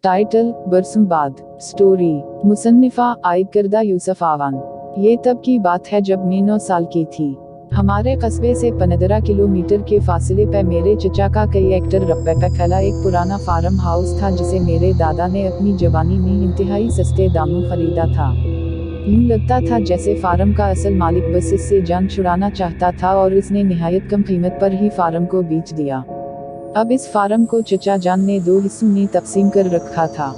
Title, बरसों बाद। Story, मुसन्निफा आयद करदा यूसुफ आवान। ये तब की बात है जब मैं 9 साल की थी। हमारे कस्बे से 15 किलोमीटर के फासले पर मेरे चचा का कई एकड़ रकबे पर फैला एक पुराना फार्म हाउस था जिसे मेरे दादा ने अपनी जवानी में इंतहाई सस्ते दामों खरीदा था। यूं लगता था जैसे फार्म का असल मालिक बस इससे जान छुड़ाना चाहता था और इसने निहायत कम कीमत पर ही फार्म को बेच दिया। अब इस फार्म को चचा जान ने 2 हिस्सों में तकसीम कर रखा था।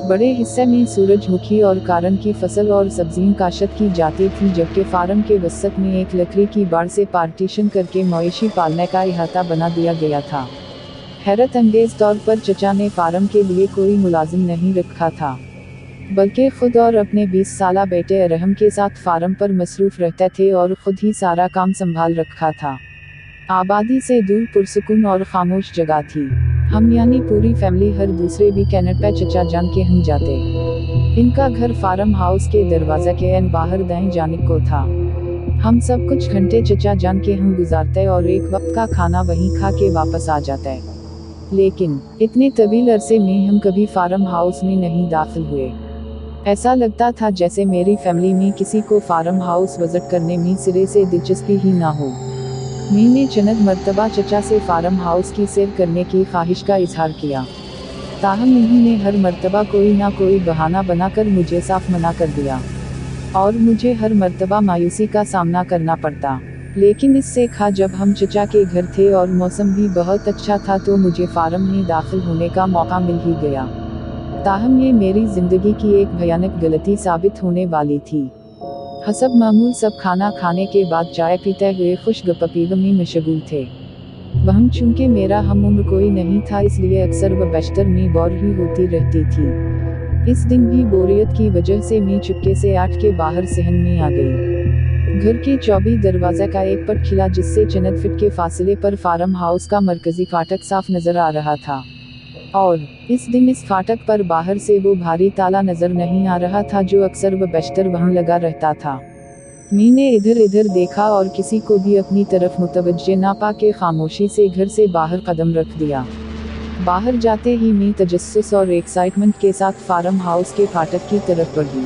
बड़े हिस्से में सूरजमुखी और कारन की फसल और सब्जियां काश्त की जाती थी, जबकि फार्म के वसत में एक लकड़ी की बाड़ से पार्टीशन करके मवेशी पालने का इहाता बना दिया गया था। हैरत अंगेज तौर पर चचा ने फार्म के लिए कोई मुलाजिम नहीं रखा था, बल्कि खुद और अपने 20 साला बेटे अरहम के साथ फार्म पर मसरूफ रहते थे और खुद ही सारा काम संभाल रखा था। आबादी से दूर पुरसुकून और खामोश जगह थी। हम यानी पूरी फैमिली हर दूसरे वीकेंड पे चचा जान के हम जाते। इनका घर फार्म हाउस के दरवाजे के एन बाहर दाएं जानिब को था। हम सब कुछ घंटे चचा जान के हम गुजारते और एक वक्त का खाना वहीं खा के वापस आ जाते। लेकिन इतने तवील अरसे में हम कभी फार्म हाउस में नहीं दाखिल हुए। ऐसा लगता था जैसे मेरी फैमिली में किसी को फार्म हाउस विजिट करने में सिरे से दिलचस्पी ही ना हो। मैंने चंद मर्तबा चचा से फार्म हाउस की सैर करने की ख्वाहिश का इजहार किया, ताहम इन्होंने हर मर्तबा कोई ना कोई बहाना बनाकर मुझे साफ मना कर दिया और मुझे हर मर्तबा मायूसी का सामना करना पड़ता। लेकिन इससे खा जब हम चचा के घर थे और मौसम भी बहुत अच्छा था तो मुझे फार्म में दाखिल होने का मौका मिल ही गया। ताहम ये मेरी जिंदगी की एक भयानक गलती साबित होने वाली थी। हसब मामूल सब खाना खाने के बाद चाय पीते हुए खुश गप्पे में मशगूल थे। वहाँ चूंकि मेरा हम उम्र कोई नहीं था, इसलिए अक्सर व बेशतर में बोर ही होती रहती थी। इस दिन भी बोरियत की वजह से मैं चुपके से 8 के बाहर सहन में आ गई। घर के चौबी दरवाजे का एक पट खिला जिससे चंद फीट के फासले पर फार्म हाउस का मरकजी फाटक साफ नजर आ रहा था, और इस दिन इस फाटक पर बाहर से वो भारी ताला नजर नहीं आ रहा था जो अक्सर व बेशतर वहाँ लगा रहता था। मैंने इधर इधर देखा और किसी को भी अपनी तरफ मुतवज्जे ना पाके खामोशी से घर से बाहर कदम रख दिया। बाहर जाते ही मैं तजस्सुस और एक्साइटमेंट के साथ फार्म हाउस के फाटक की तरफ बढ़ी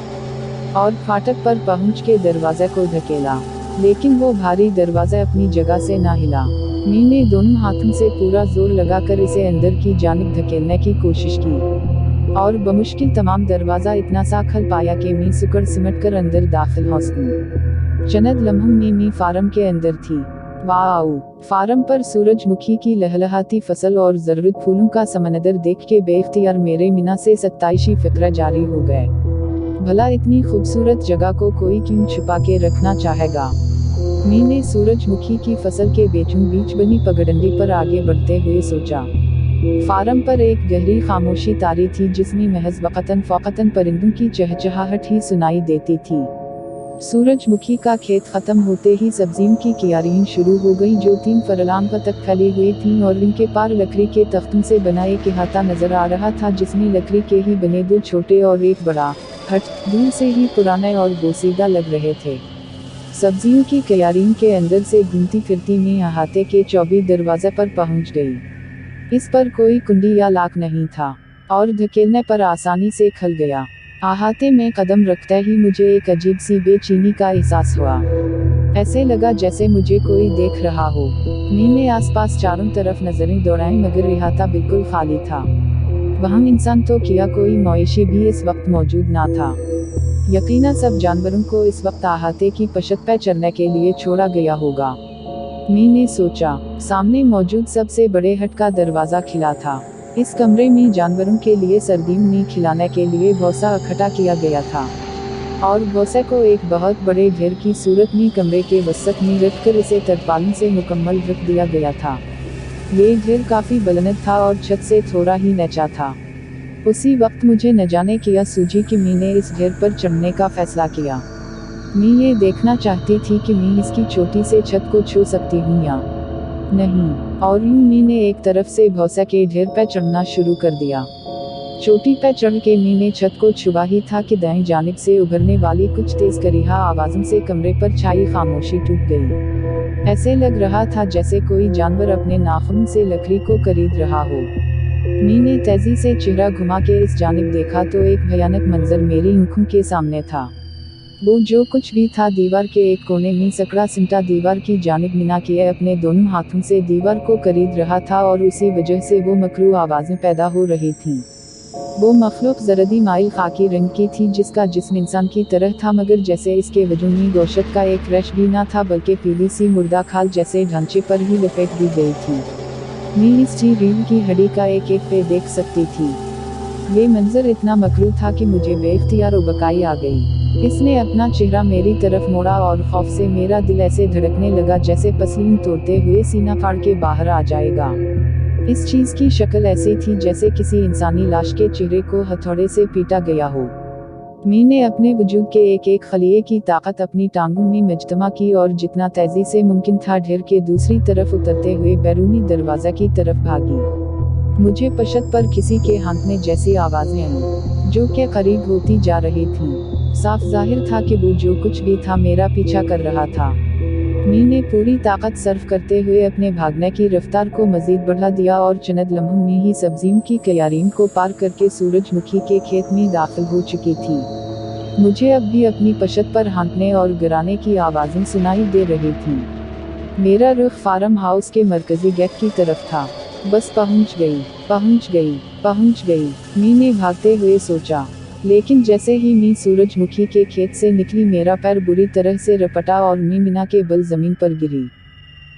और फाटक पर पहुंच के दरवाजे को धकेला, लेकिन वो भारी दरवाजा अपनी जगह से ना हिला। मैंने दोनों हाथों से पूरा जोर लगाकर इसे अंदर की जानिब धकेलने की कोशिश की और बमुश्किल तमाम दरवाजा इतना सा खल पाया कि मैं सुकड़ सिमट कर अंदर दाखिल हो सकूं। चंद लम्हों में मैं फार्म के अंदर थी। वाओ! फार्म पर सूरजमुखी की लहलहाती फसल और जर्द फूलों का समंदर देख के बेख्तियार मेरे मिना से 27 फिक्र जारी हो गए। भला इतनी खूबसूरत जगह को कोई क्यों छुपा के रखना चाहेगा। मैंने सूरजमुखी की फसल के बीचों बीच बनी पगडंडी पर आगे बढ़ते हुए सोचा। फार्म पर एक गहरी खामोशी तारी थी जिसमें महज वक़्तन फ़ौक़तन परिंदों की चहचहाहट ही सुनाई देती थी। सूरजमुखी का खेत खत्म होते ही सब्जियों की क्यारियां शुरू हो गई जो 3 फरलांग तक फैली हुई थीं और इनके पार लकड़ी के तख्तों से बना एक इहाता नजर आ रहा था जिसमें लकड़ी के ही बने 2 छोटे और एक बड़ा हट दूर से ही पुराने और बोसीदा लग रहे थे। सब्जियों की क्यारियों के अंदर से घूमती फिरती मैं अहाते के 24 दरवाजे पर पहुंच गई। इस पर कोई कुंडी या लाक नहीं था और धकेलने पर आसानी से खल गया। अहाते में कदम रखते ही मुझे एक अजीब सी बेचैनी का एहसास हुआ। ऐसे लगा जैसे मुझे कोई देख रहा हो। मैंने आसपास चारों तरफ नजरें दौड़ाई मगर अहाता बिल्कुल खाली था। वहाँ इंसान तो किया कोई मवेशी भी इस वक्त मौजूद ना था। यकीनन सब जानवरों को इस वक्त अहाते की पशत पे चरने के लिए छोड़ा गया होगा। मैंने सोचा। सामने मौजूद सबसे बड़े हट का दरवाजा खिला था। इस कमरे में जानवरों के लिए सर्दियों में खिलाने के लिए भूसा इकट्ठा किया गया था और भूसे को एक बहुत बड़े ढेर की सूरत में कमरे के वसत में रखकर इसे तरपालों से मुकम्मल ढक दिया गया था। ये ढेर काफी बुलंद था और छत से थोड़ा ही नीचा था। उसी वक्त मुझे न जाने क्या सूझी कि मैंने इस ढेर पर चढ़ने का फैसला किया। मैं ये देखना चाहती थी कि मैं इसकी छोटी से छत को छू सकती हूँ या नहीं, और यूं मैंने एक तरफ से भूसे के ढेर पर चढ़ना शुरू कर दिया। चोटी पे चढ़ के मैंने छत को छुआ ही था कि दाएं जानिब से उभरने वाली कुछ तेज करीहा आवाज़ों से कमरे पर छाई खामोशी टूट गई। ऐसे लग रहा था जैसे कोई जानवर अपने नाखून से लकड़ी को करीद रहा हो। मी ने तेजी से चेहरा घुमा के इस जानिब देखा तो एक भयानक मंजर मेरी आंखों के सामने था। वो जो कुछ भी था दीवार के एक कोने में सकड़ा सिमटा दीवार की जानिब मिना किए अपने दोनों हाथों से दीवार को करीद रहा था और उसी वजह से वो मकरू आवाज़ें पैदा हो रही थीं। वो मखलूक जरदी माइल खाकी रंग की थी जिसका जिस्म इंसान की तरह था मगर जैसे इसके वजूद में गोशत का एक रश भी ना था बल्कि पीली सी मुर्दा खाल जैसे ढांचे पर ही लपेट दी गई थी। मैं इस रीढ़ की हड्डी का एक एक पे देख सकती थी। ये मंजर इतना मकरू था कि मुझे बेख्तियार उबकाई आ गई। इसने अपना चेहरा मेरी तरफ मोड़ा और खौफ से मेरा दिल ऐसे धड़कने लगा जैसे पसीना तोड़ते हुए सीना फाड़ के बाहर आ जाएगा। इस चीज़ की शक्ल ऐसी थी जैसे किसी इंसानी लाश के चेहरे को हथौड़े से पीटा गया हो। मैंने अपने वजूद के एक एक खलिए की ताकत अपनी टांगों में मजतमा की और जितना तेजी से मुमकिन था ढेर के दूसरी तरफ उतरते हुए बैरूनी दरवाज़ा की तरफ भागी। मुझे पश्त पर किसी के हांकने जैसी आवाज़ें आईं, जो कि करीब होती जा रही थीं। साफ जाहिर था कि वो जो कुछ भी था मेरा पीछा कर रहा था। मैंने पूरी ताकत सर्फ करते हुए अपने भागने की रफ्तार को मजीद बढ़ा दिया और चंद लम्हों में ही सब्जियों की क्यारियों को पार करके सूरजमुखी के खेत में दाखिल हो चुकी थी। मुझे अब भी अपनी पश्त पर हांकने और गिराने की आवाज़ें सुनाई दे रही थीं। मेरा रुख फार्म हाउस के मरकजी गेट की तरफ था। बस पहुंच गई, मैंने भागते हुए सोचा। लेकिन जैसे ही मैं सूरजमुखी के खेत से निकली मेरा पैर बुरी तरह से रपटा और मैं मिना के बल जमीन पर गिरी।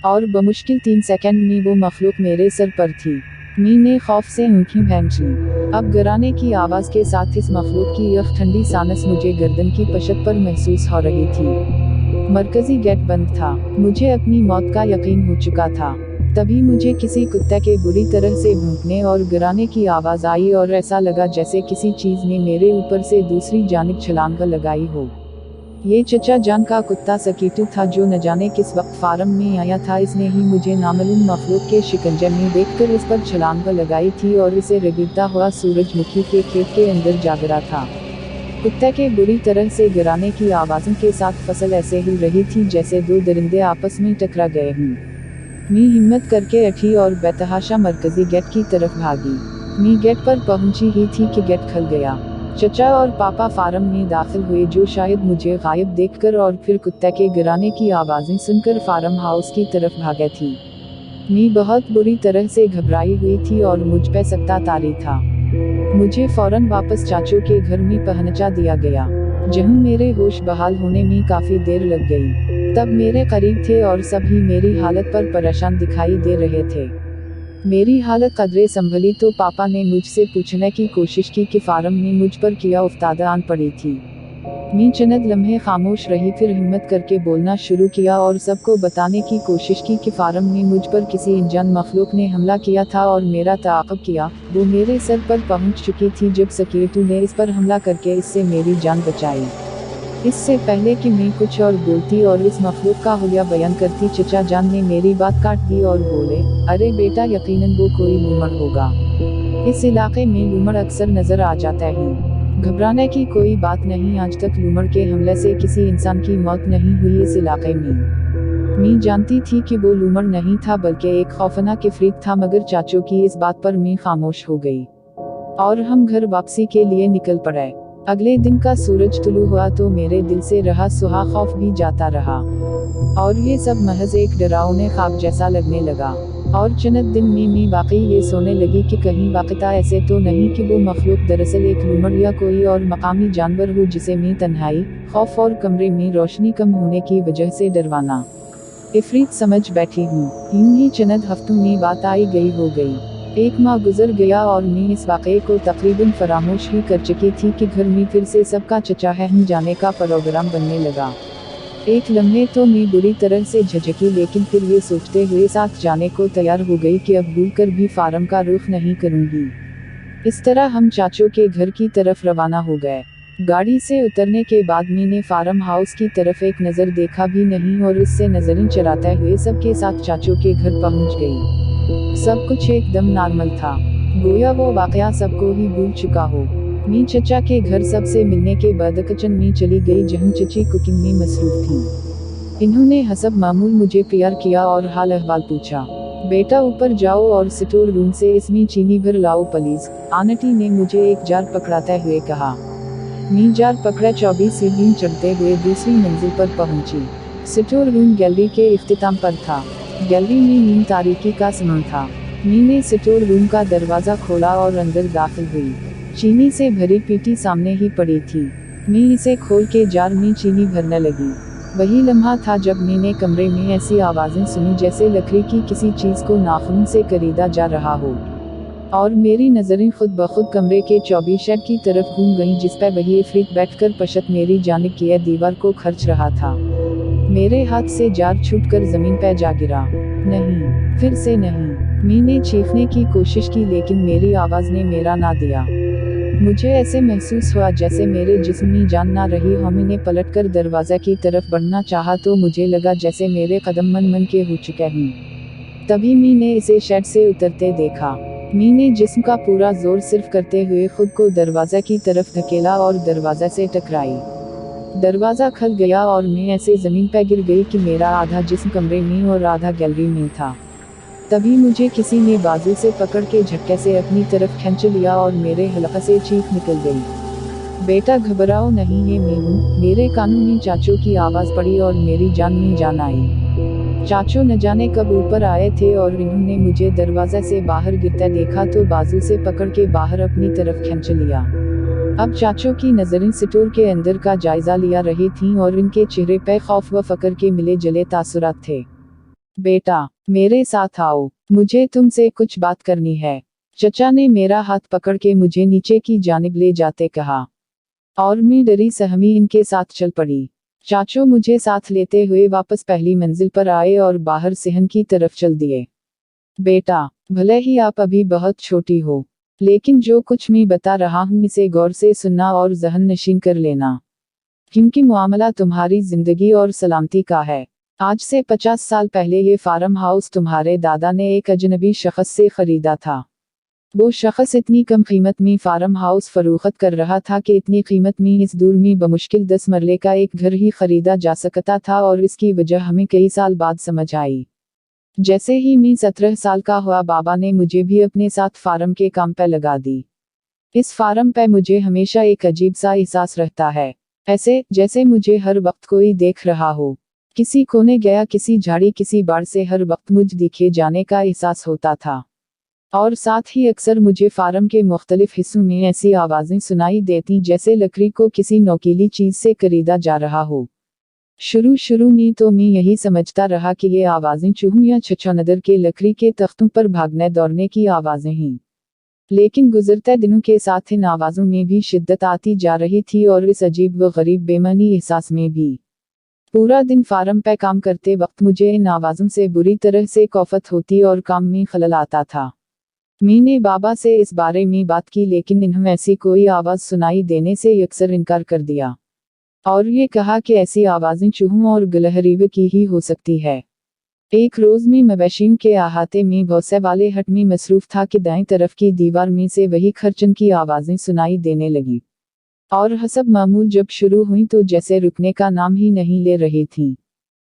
और बमुश्किल 3 सेकंड में वो मखलूक मेरे सर पर थी। मैंने खौफ से आंखें भैंच लीं। अब गिराने की आवाज़ के साथ इस मखलूक की यह ठंडी सानस मुझे गर्दन की पश्त पर महसूस हो रही थी। मरकजी गेट बंद था। मुझे अपनी मौत का यकीन हो चुका था। तभी मुझे किसी कुत्ते के बुरी तरह से भौंकने और गिराने की आवाज़ आई और ऐसा लगा जैसे किसी चीज़ ने मेरे ऊपर से दूसरी जानिब छलांग लगाई हो। ये चचा जान का कुत्ता सकीटू था जो न जाने किस वक्त फार्म में आया था। इसने ही मुझे नामालूम मखलूक के शिकंजे में देखकर इस पर छलांग लगाई थी और इसे रगड़ता हुआ सूरजमुखी के खेत के अंदर जा गिरा था। कुत्ते के बुरी तरह से गिराने की आवाज़ों के साथ फसल ऐसे हिल रही थी जैसे दो दरिंदे आपस में टकरा गए हों। मैं हिम्मत करके उठी और बेतहाशा मरकजी गेट की तरफ भागी। मैं गेट पर पहुंची ही थी कि गेट खुल गया। चचा और पापा फार्म में दाखिल हुए जो शायद मुझे गायब देखकर और फिर कुत्ते के गिराने की आवाज़ें सुनकर फार्म हाउस की तरफ भागे थी। मैं बहुत बुरी तरह से घबराई हुई थी और मुझ पे सख्ता तारी था। मुझे फौरन वापस चाचू के घर में पहुंचा दिया गया, जहां मेरे होश बहाल होने में काफ़ी देर लग गई। तब मेरे करीब थे और सभी मेरी हालत पर परेशान दिखाई दे रहे थे। मेरी हालत कदरे संभली तो पापा ने मुझसे पूछने की कोशिश की कि फार्म में मुझ पर क्या उफ्ताद आन पड़ी थी। मैं चंद लम्हे खामोश रही, फिर हिम्मत करके बोलना शुरू किया और सबको बताने की कोशिश की कि फार्म में मुझ पर किसी अनजान मखलूक ने हमला किया था और मेरा ताक़ब किया। वो मेरे सर पर पहुंच चुकी थी जब सकीटू ने इस पर हमला करके इससे मेरी जान बचाई। इससे पहले कि मैं कुछ और बोलती और इस मखलूक का हुलिया बयान करती, चचा जान ने मेरी बात काट दी और बोले, अरे बेटा, यकीनन वो कोई लूमड़ होगा। इस इलाके में लूमड़ अक्सर नज़र आ जाता है। घबराने की कोई बात नहीं, आज तक लूमड़ के हमले से किसी इंसान की मौत नहीं हुई इस इलाके में। मैं जानती थी कि वो लूमड़ नहीं था बल्कि एक खौफनाक इफरीत था, मगर चाचू की इस बात पर मैं खामोश हो गई और हम घर वापसी के लिए निकल पड़े। अगले दिन का सूरज तुलू हुआ तो मेरे दिल से रहा सुहा खौफ भी जाता रहा और ये सब महज एक डरावने ख्वाब जैसा लगने लगा। और चंद दिन में मैं वाकई ये सोने लगी कि कहीं वाक़ता ऐसे तो नहीं कि वो मखलूक दरअसल एक लूमड़ या कोई और मकामी जानवर हो जिसे मैं तन्हाई, खौफ और कमरे में रोशनी कम होने की वजह से डरवाना इफरीत समझ बैठी हूँ। यूं ही चंद हफ्तों में बात आई गई हो गई। 1 माह गुजर गया और मैं इस वाक़े को तकरीबन फरामोश ही कर चुकी थी कि घर में फिर से सबका चचा है हम जाने का प्रोग्राम बनने लगा। एक लम्हे तो मैं बुरी तरह से झिझकी, लेकिन फिर ये सोचते हुए साथ जाने को तैयार हो गई कि अब भूल कर भी फार्म का रुख नहीं करूँगी। इस तरह हम चाचू के घर की तरफ रवाना हो गए। गाड़ी से उतरने के बाद मैंने फार्म हाउस की तरफ एक नज़र देखा भी नहीं और इससे नज़रें चराते हुए सबके साथ चाचू के घर पहुँच गई। सब कुछ एकदम नॉर्मल था, गोया वो वाक़या सबको ही भूल चुका हो। मैं चचा के घर सबसे मिलने के बाद किचन में चली गई जहां चची कुकिंग में मसरूफ थी। इन्होंने हसब मामूल मुझे प्यार किया और हाल अहवाल पूछा। बेटा ऊपर जाओ और स्टोर रूम से इसमें चीनी भर लाओ प्लीज, आंटी ने मुझे एक जार पकड़ाते हुए कहा। मैं जार पकड़ा 24 सीढ़ियां चढ़ते हुए दूसरी मंजिल पर पहुंची। स्टोर रूम गैलरी के इख्तिताम पर था। गैलरी में नीम तारीकी का समा था। मैंने स्टोर रूम का दरवाजा खोला और अंदर दाखिल हुई। चीनी से भरी पीटी सामने ही पड़ी थी। मैं इसे खोल के जार में चीनी भरने लगी। वही लम्हा था जब मैंने कमरे में ऐसी आवाजें सुनी जैसे लकड़ी की किसी चीज को नाखून से करीदा जा रहा हो, और मेरी नजरें खुद ब खुद कमरे के 24 शेड की तरफ घूम गईं जिस पर वही इफरीत बैठकर पशत मेरी जानिब की दीवार को खर्च रहा था। मेरे हाथ से जार छूटकर जमीन पर जा गिरा। नहीं, फिर से नहीं। मैंने चीखने की कोशिश की लेकिन मेरी आवाज ने मेरा ना दिया। मुझे ऐसे महसूस हुआ जैसे मेरे जिस्म में जान ना रही हो। मैंने पलटकर दरवाजा की तरफ बढ़ना चाहा तो मुझे लगा जैसे मेरे कदम मन मन के हो चुके हैं। तभी मैंने इसे शेड से उतरते देखा। मैंने जिस्म का पूरा जोर सिर्फ करते हुए खुद को दरवाजा की तरफ धकेला और दरवाजा से टकराई। दरवाजा खुल गया और मैं ऐसे जमीन पर गिर गई कि मेरा आधा जिस्म कमरे में और आधा गैलरी में था। तभी मुझे किसी ने बाजू से पकड़ के झटके से अपनी तरफ खींच लिया और मेरे हलक से चीख निकल गई। बेटा घबराओ नहीं, ये मैं हूँ। मेरे कानों में चाचू की आवाज पड़ी और मेरी जान में जान आई। चाचू न जाने कब ऊपर आए थे और इन्होंने मुझे दरवाजा से बाहर गिरता देखा तो बाजू से पकड़ के बाहर अपनी तरफ खींच लिया। अब चाचू की नजरें स्टोर के अंदर का जायजा लिया रही थीं और इनके चेहरे पे खौफ व फकर के मिले जले तासुरात थे। बेटा, मेरे साथ आओ, मुझे तुमसे कुछ बात करनी है, चचा ने मेरा हाथ पकड़ के मुझे नीचे की जानिब ले जाते कहा, और मैं डरी सहमी इनके साथ चल पड़ी। चाचू मुझे साथ लेते हुए वापस पहली मंजिल पर आए और बाहर सहन की तरफ चल दिए। बेटा, भले ही आप अभी बहुत छोटी हो, लेकिन जो कुछ मैं बता रहा हूँ इसे गौर से सुनना और जहन नशीन कर लेना, क्योंकि मामला तुम्हारी जिंदगी और सलामती का है। आज से 50 साल पहले ये फार्म हाउस तुम्हारे दादा ने एक अजनबी शख्स से खरीदा था। वो शख्स इतनी कम कीमत में फार्म हाउस फरोख्त कर रहा था कि इतनी कीमत में इस दूर में बमुश्किल 10 मरले का एक घर ही खरीदा जा सकता था, और इसकी वजह हमें कई साल बाद समझ आई। जैसे ही मैं 17 साल का हुआ बाबा ने मुझे भी अपने साथ फार्म के काम पे लगा दी। इस फार्म पे मुझे हमेशा एक अजीब सा एहसास रहता है, ऐसे जैसे मुझे हर वक्त कोई देख रहा हो। किसी कोने गया, किसी झाड़ी, किसी बाड़ से हर वक्त मुझ दिखे जाने का एहसास होता था। और साथ ही अक्सर मुझे फार्म के मुख्तलिफ हिस्सों में ऐसी आवाजें सुनाई देती जैसे लकड़ी को किसी नोकीली चीज से खरीदा जा रहा हो। शुरू में तो मैं यही समझता रहा कि ये आवाजें चूहों या छछोनदर के लकड़ी के तख्तों पर भागने दौड़ने की आवाजें हैं। लेकिन गुजरते दिनों के साथ इन आवाजों में भी शिद्दत आती जा रही थी और इस अजीब व गरीब बेमानी एहसास में भी। पूरा दिन फार्म पे काम करते वक्त मुझे इन आवाजों से बुरी तरह से खौफत होती और काम में खलल आता था। मैंने बाबा से इस बारे में बात की लेकिन इन्हें ऐसी कोई आवाज सुनाई देने से अक्सर इनकार कर दिया, और ये कहा कि ऐसी आवाजें चूहों और गिलहरियों की ही हो सकती है। एक रोज में मवेशियों के अहाते में भौसे वाले हट में मसरूफ था कि दाएं तरफ की दीवार में से वही खरचन की आवाजें सुनाई देने लगी, और हसब मामूल जब शुरू हुई तो जैसे रुकने का नाम ही नहीं ले रही थी।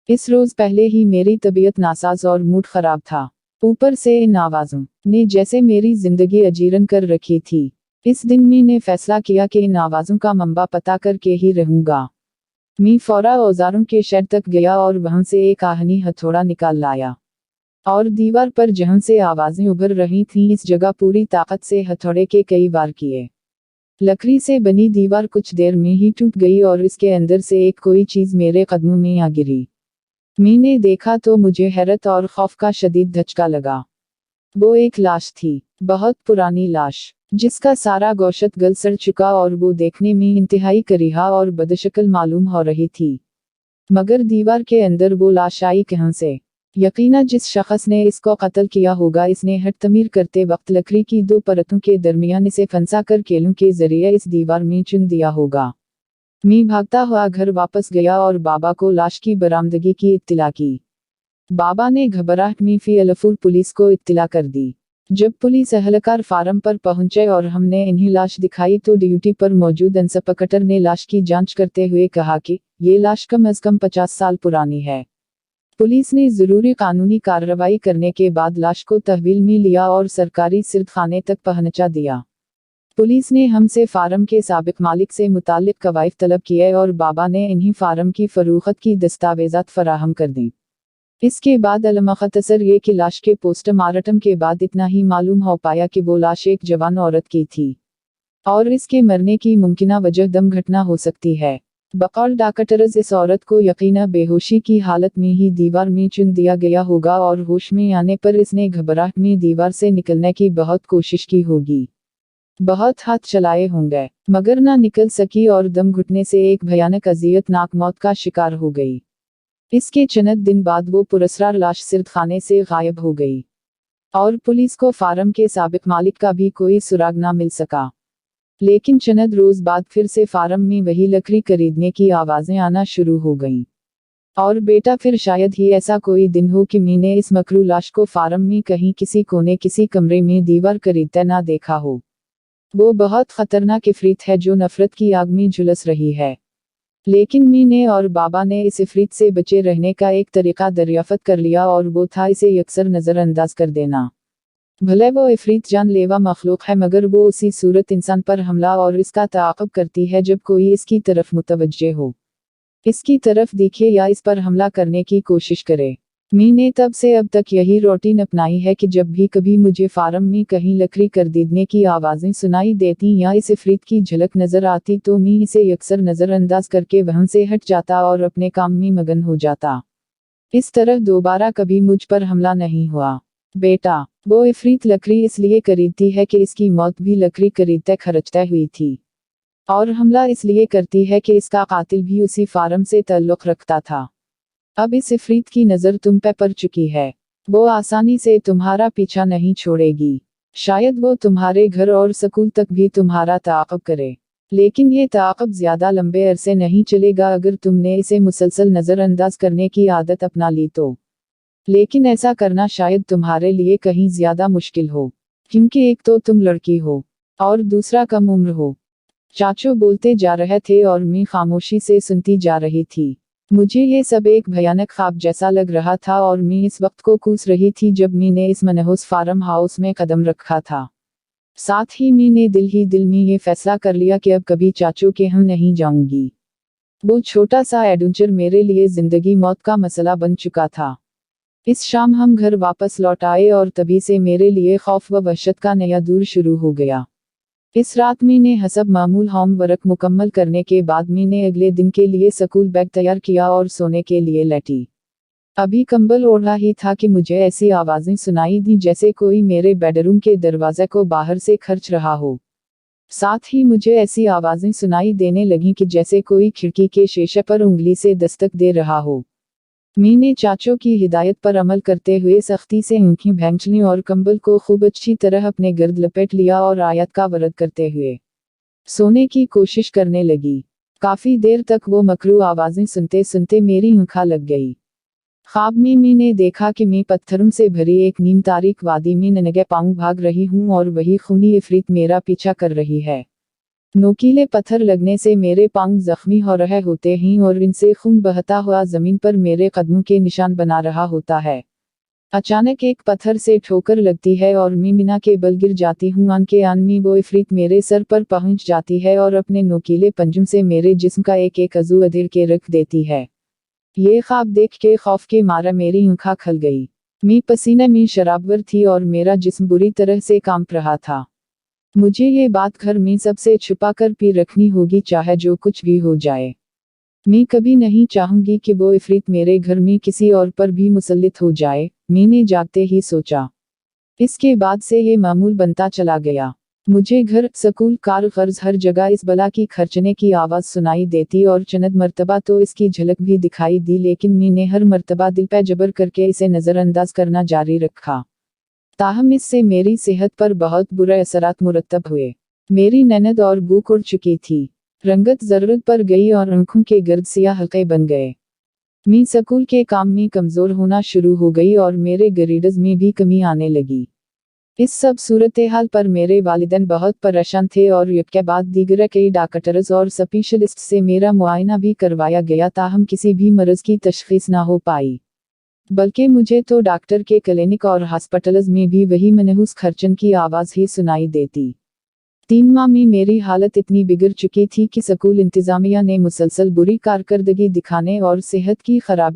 इस रोज पहले ही मेरी तबीयत नासाज और मूड खराब था। ऊपर से इन आवाजों ने जैसे मेरी जिंदगी अजीरन कर रखी थी। इस दिन मैंने फैसला किया कि इन आवाजों का मंबा पता करके ही रहूंगा। मैं फौरा औजारों के शेड तक गया और वहां से एक आहनी हथौड़ा निकाल लाया, और दीवार पर जहां से आवाजें उभर रही थीं इस जगह पूरी ताकत से हथौड़े के कई वार किए। लकड़ी से बनी दीवार कुछ देर में ही टूट गई और इसके अंदर से एक कोई चीज मेरे कदमों में आ गिरी। मैंने देखा तो मुझे हैरत और खौफ का शदीद धचका लगा। वो एक लाश थी, बहुत पुरानी लाश, जिसका सारा गोश्त गल सड़ चुका और वो देखने में इंतहाई करीहा और बदशक्ल मालूम हो रही थी। मगर दीवार के अंदर वो लाश आई कहां से? यकीना जिस शख्स ने इसको कत्ल किया होगा इसने हट तमीर करते वक्त लकड़ी की 2 परतों के दरमियान इसे फंसा कर केलों के जरिए इस दीवार में चुन दिया होगा। मैं भागता हुआ घर वापस गया और बाबा को लाश की बरामदगी की इत्तिला की। बाबा ने घबराहट में फी अलफूर पुलिस को इत्तिला कर दी। जब पुलिस अहलकार फार्म पर पहुंचे और हमने इन्हें लाश दिखाई तो ड्यूटी पर मौजूद इंस्पेक्टर ने लाश की जांच करते हुए कहा कि ये लाश कम अज कम 50 साल पुरानी है। पुलिस ने ज़रूरी कानूनी कार्रवाई करने के बाद लाश को तहवील में लिया और सरकारी सिरदखाने तक पहुंचा दिया। पुलिस ने हमसे फार्म के साबिक मालिक से मुताल्लिक कवायद तलब किए और बाबा ने इन्हीं फार्म की फरोख्त की दस्तावेज़ात फराहम कर दी। इसके बाद अलमख्तसर ये कि लाश के पोस्टमार्टम के बाद इतना ही मालूम हो पाया कि वो लाश एक जवान औरत की थी और इसके मरने की मुमकिना वजह दम घटना हो सकती है। बकौल डॉक्टर्स इस औरत को यकीनन बेहोशी की हालत में ही दीवार में चुन दिया गया होगा और होश में आने पर इसने घबराहट में दीवार से निकलने की बहुत कोशिश की होगी। बहुत हाथ चलाए होंगे मगर ना निकल सकी और दम घुटने से एक भयानक अजियतनाक मौत का शिकार हो गई। इसके चंद दिन बाद वो पुरस्कार लाश सिरदखाने से गायब हो गई और पुलिस को फार्म के साबिक मालिक का भी कोई सुराग ना मिल सका। लेकिन चंद रोज बाद फिर से फार्म में वही लकड़ी खरीदने की आवाजें आना शुरू हो गईं। और बेटा फिर शायद ही ऐसा कोई दिन हो कि मैंने इस मकरू लाश को फार्म में कहीं किसी कोने किसी कमरे में दीवार खरीदते ना देखा हो। वो बहुत खतरनाक इफरीत है जो नफरत की आग में झुलस रही है। लेकिन मैंने और बाबा ने इस इफरीत से बचे रहने का एक तरीका दरियाफ्त कर लिया और वो था इसे यकसर नज़रअंदाज कर देना। भले वो इफरीत जानलेवा मखलूक है मगर वो उसी सूरत इंसान पर हमला और इसका ताक़ब करती है जब कोई इसकी तरफ मुतवज्जे हो, इसकी तरफ दिखे या इस पर हमला करने की कोशिश करे। मैंने तब से अब तक यही रूटीन अपनाई है कि जब भी कभी मुझे फार्म में कहीं लकड़ी खरीदने की आवाज़ें सुनाई देती या इस इफरीत की झलक नज़र आती तो मैं इसे यकसर नज़रअंदाज करके वहाँ से हट जाता और अपने काम में मगन हो जाता। इस तरह दोबारा कभी मुझ पर हमला नहीं हुआ। बेटा, वो इफरीत लकड़ी इसलिए खरीदती है कि इसकी मौत भी लकड़ी खरीदते खर्चते हुई थी और हमला इसलिए करती है कि इसका कातिल भी उसी फार्म से ताल्लुक़ रखता था। अब इस इफरीत की नज़र तुम पे पड़ चुकी है। वो आसानी से तुम्हारा पीछा नहीं छोड़ेगी। शायद वो तुम्हारे घर और स्कूल तक भी तुम्हारा ताक़ब करे, लेकिन ये ताक़ब ज़्यादा लंबे अरसे नहीं चलेगा अगर तुमने इसे मुसलसल नज़रअंदाज करने की आदत अपना ली तो। लेकिन ऐसा करना शायद तुम्हारे लिए कहीं ज़्यादा मुश्किल हो, क्योंकि एक तो तुम लड़की हो और दूसरा कम उम्र हो। चाचू बोलते जा रहे थे और मैं खामोशी से सुनती जा रही थी। मुझे ये सब एक भयानक ख्वाब जैसा लग रहा था और मैं इस वक्त को कूस रही थी जब मैंने इस मनहूस फार्म हाउस में कदम रखा था। साथ ही मैंने दिल ही दिल में ये फैसला कर लिया कि अब कभी चाचू के यहाँ नहीं जाऊंगी। वो छोटा सा एडवेंचर मेरे लिए जिंदगी मौत का मसला बन चुका था। इस शाम हम घर वापस लौट आए और तभी से मेरे लिए खौफ व वहशत का नया दौर शुरू हो गया। इस रात मैंने हसब मामूल होमवर्क मुकम्मल करने के बाद मैंने अगले दिन के लिए स्कूल बैग तैयार किया और सोने के लिए लेटी। अभी कंबल ओढ़ा ही था कि मुझे ऐसी आवाज़ें सुनाई दी जैसे कोई मेरे बेडरूम के दरवाजे को बाहर से खर्च रहा हो। साथ ही मुझे ऐसी आवाज़ें सुनाई देने लगीं कि जैसे कोई खिड़की के शीशे पर उंगली से दस्तक दे रहा हो। मैंने चाचू की हिदायत पर अमल करते हुए सख्ती से आंखें भैंच लीं और कंबल को खूब अच्छी तरह अपने गर्द लपेट लिया और आयत का वरद करते हुए सोने की कोशिश करने लगी। काफ़ी देर तक वो मकरू आवाज़ें सुनते सुनते मेरी आँखें लग गई। ख्वाब में मैंने देखा कि मैं पत्थरों से भरी एक नीम तारीक वादी में नंगे पांव भाग रही हूँ और वही खूनी इफरीत मेरा पीछा कर रही है। नोकीले पत्थर लगने से मेरे पांव जख्मी हो रहे होते हैं और इनसे खून बहता हुआ जमीन पर मेरे कदमों के निशान बना रहा होता है। अचानक एक पत्थर से ठोकर लगती है और मैं मिना के बल गिर जाती हूँ। आन के आन में वो इफरीत मेरे सर पर पहुँच जाती है और अपने नोकीले पंजों से मेरे जिस्म का एक एक अज़ू अधेड़ के रख देती है। ये ख्वाब देख के खौफ के मारे मेरी आँखें खल गई। मैं पसीने में शराबवर थी और मेरा जिस्म बुरी तरह से कांप रहा था। मुझे ये बात घर में सबसे छुपा कर भी रखनी होगी चाहे जो कुछ भी हो जाए। मैं कभी नहीं चाहूंगी कि वो इफरीत मेरे घर में किसी और पर भी मुसल्लित हो जाए, मैंने जागते ही सोचा। इसके बाद से ये मामूल बनता चला गया। मुझे घर, स्कूल, कार, कर्ज हर जगह इस बला की खर्चने की आवाज़ सुनाई देती और चंद मर्तबा तो इसकी झलक भी दिखाई दी, लेकिन मैंने हर मर्तबा दिल पे जबर करके इसे नज़रअंदाज करना जारी रखा। ताहम इससे मेरी सेहत पर बहुत बुरे असरात मुरतब हुए। मेरी ननद और भूख उड़ चुकी थी, रंगत ज़रूरत पर गई और आंखों के गर्द सियाह हल्के बन गए। मैं स्कूल के काम में कमज़ोर होना शुरू हो गई और मेरे ग्रेड्स में भी कमी आने लगी। इस सब सूरत हाल पर मेरे वालिदैन बहुत परेशान थे और एक के बाद दीगर कई डॉक्टर्स और स्पेशलिस्ट से मेरा मुआयना भी करवाया गया, ताहम किसी भी मर्ज़ की तशख़ीस ना हो पाई। बल्कि मुझे तो डॉक्टर के क्लिनिक और हॉस्पिटल्स में भी वही मनहूस खर्चन की आवाज़ ही सुनाई देती। 3 माह में मेरी हालत इतनी बिगड़ चुकी थी कि स्कूल इंतज़ामिया ने मुसलसल बुरी कारकर्दगी दिखाने और सेहत की खराबी